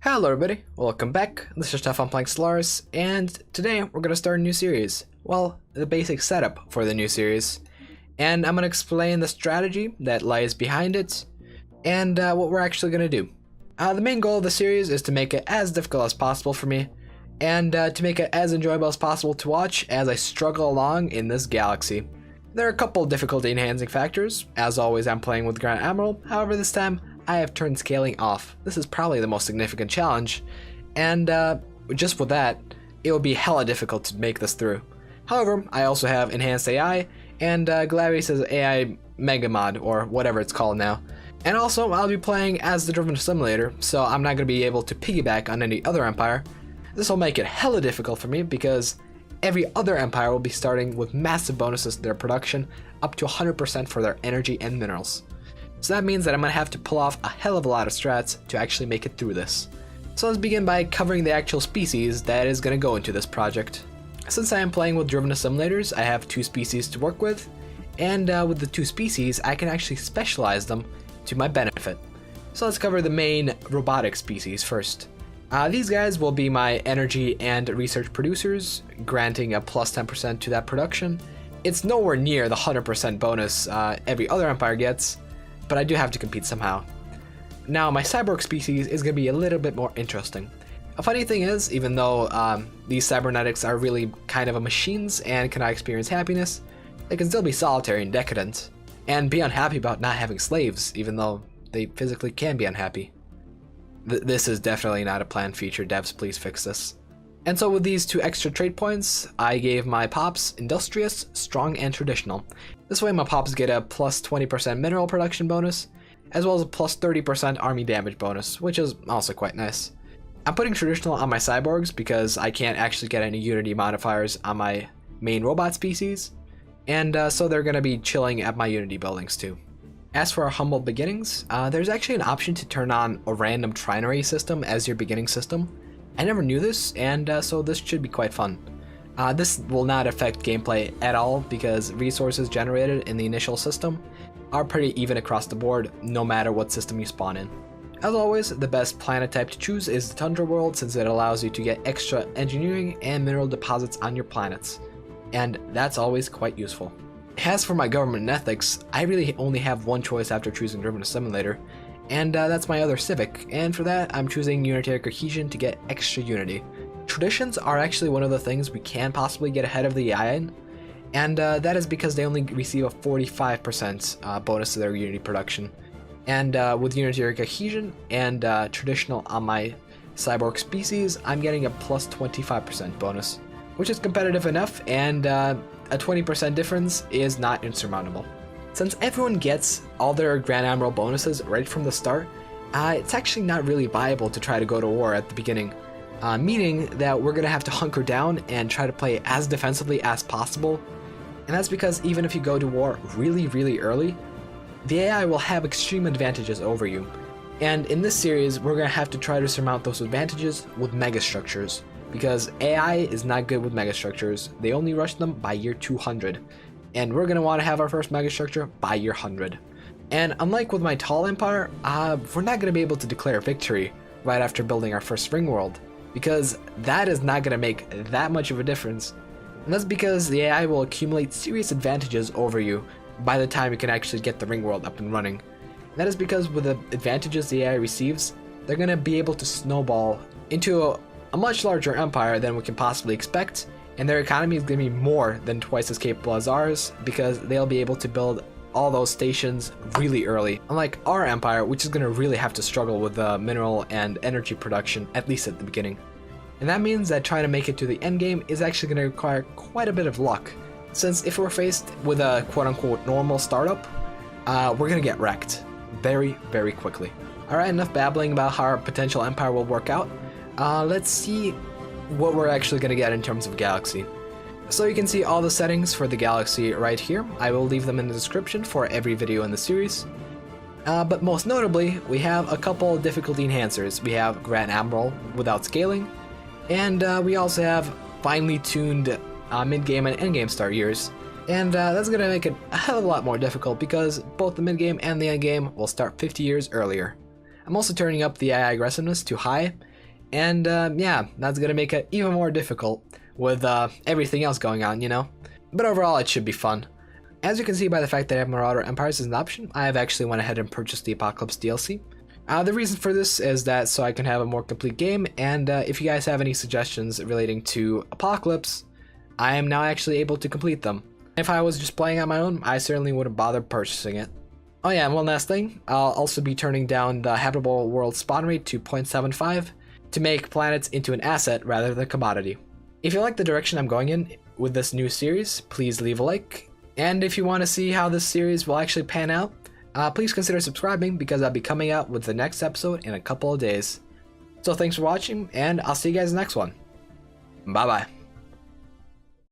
Hello everybody, welcome back. This is Stefan playing Stellaris, and today we're going to start a new series. Well, the basic setup for the new series. And I'm going to explain the strategy that lies behind it, and what we're actually going to do. The main goal of the series is to make it as difficult as possible for me, and to make it as enjoyable as possible to watch as I struggle along in this galaxy. There are a couple of difficulty enhancing factors. As always, I'm playing with G-Admiral, however this time I have turned scaling off. This is probably the most significant challenge, and just with that, it will be hella difficult to make this through. However, I also have enhanced AI, and Glavius' AI Mega Mod, or whatever it's called now. And also, I'll be playing as the Driven Assimilator, so I'm not going to be able to piggyback on any other empire. This will make it hella difficult for me, because every other empire will be starting with massive bonuses to their production, up to 100% for their energy and minerals. So that means that I'm going to have to pull off a hell of a lot of strats to actually make it through this. So let's begin by covering the actual species that is going to go into this project. Since I am playing with driven assimilators, I have 2 species to work with, and with the 2 species I can actually specialize them to my benefit. So let's cover the main robotic species first. These guys will be my energy and research producers, granting a plus 10% to that production. It's nowhere near the 100% bonus every other empire gets, but I do have to compete somehow. Now, my cyborg species is going to be a little bit more interesting. A funny thing is, even though these cybernetics are really kind of machines and cannot experience happiness, they can still be solitary and decadent, and be unhappy about not having slaves, even though they physically can be unhappy. This is definitely not a planned feature, devs, please fix this. And so with these 2 extra trait points, I gave my pops Industrious, Strong, and Traditional. This way my pops get a plus 20% mineral production bonus, as well as a plus 30% army damage bonus, which is also quite nice. I'm putting Traditional on my cyborgs because I can't actually get any unity modifiers on my main robot species, and so they're going to be chilling at my unity buildings too. As for our humble beginnings, there's actually an option to turn on a random trinary system as your beginning system. I never knew this, and so this should be quite fun. This will not affect gameplay at all because resources generated in the initial system are pretty even across the board, no matter what system you spawn in. As always, the best planet type to choose is the Tundra world, since it allows you to get extra engineering and mineral deposits on your planets, and that's always quite useful. As for my government and ethics, I really only have one choice after choosing Driven Assimilator, and that's my other civic, and for that I'm choosing Unitary Cohesion to get extra unity. Traditions are actually one of the things we can possibly get ahead of the AI in, and that is because they only receive a 45% bonus to their unity production. And with Unitary Cohesion and Traditional on my cyborg species, I'm getting a plus 25% bonus, which is competitive enough, and a 20% difference is not insurmountable. Since everyone gets all their Grand Admiral bonuses right from the start, it's actually not really viable to try to go to war at the beginning, meaning that we're going to have to hunker down and try to play as defensively as possible, and that's because even if you go to war really early, the AI will have extreme advantages over you, and in this series we're going to have to try to surmount those advantages with megastructures, because AI is not good with megastructures. They only rush them by year 200, and we're going to want to have our first megastructure by year 100. And unlike with my tall empire, we're not going to be able to declare victory right after building our first ring world, because that is not going to make that much of a difference, and that's because the AI will accumulate serious advantages over you by the time you can actually get the ring world up and running. And that is because with the advantages the AI receives, they're going to be able to snowball into a much larger empire than we can possibly expect, and their economy is going to be more than twice as capable as ours, because they'll be able to build all those stations really early, unlike our empire, which is going to really have to struggle with the mineral and energy production, at least at the beginning. And that means that trying to make it to the endgame is actually going to require quite a bit of luck, since if we're faced with a quote-unquote normal startup, we're going to get wrecked very quickly. Alright, enough babbling about how our potential empire will work out. Let's see what we're actually going to get in terms of galaxy. So you can see all the settings for the galaxy right here. I will leave them in the description for every video in the series. But most notably, we have a couple difficulty enhancers. We have Grand Admiral without scaling, and we also have finely tuned mid-game and endgame start years. And that's going to make it a hell of a lot more difficult because both the mid-game and the endgame will start 50 years earlier. I'm also turning up the AI aggressiveness to high, And yeah, that's gonna make it even more difficult with everything else going on, you know? But overall, it should be fun. As you can see by the fact that I have Marauder Empires as an option, I have actually went ahead and purchased the Apocalypse DLC. The reason for this is that so I can have a more complete game, and if you guys have any suggestions relating to Apocalypse, I am now actually able to complete them. If I was just playing on my own, I certainly wouldn't bother purchasing it. Oh yeah, and one last thing, I'll also be turning down the Habitable Worlds spawn rate to 0.75 to make planets into an asset rather than a commodity. If you like the direction I'm going in with this new series, please leave a like. And if you want to see how this series will actually pan out, please consider subscribing because I'll be coming out with the next episode in a couple of days. So thanks for watching, and I'll see you guys in the next one. Bye bye.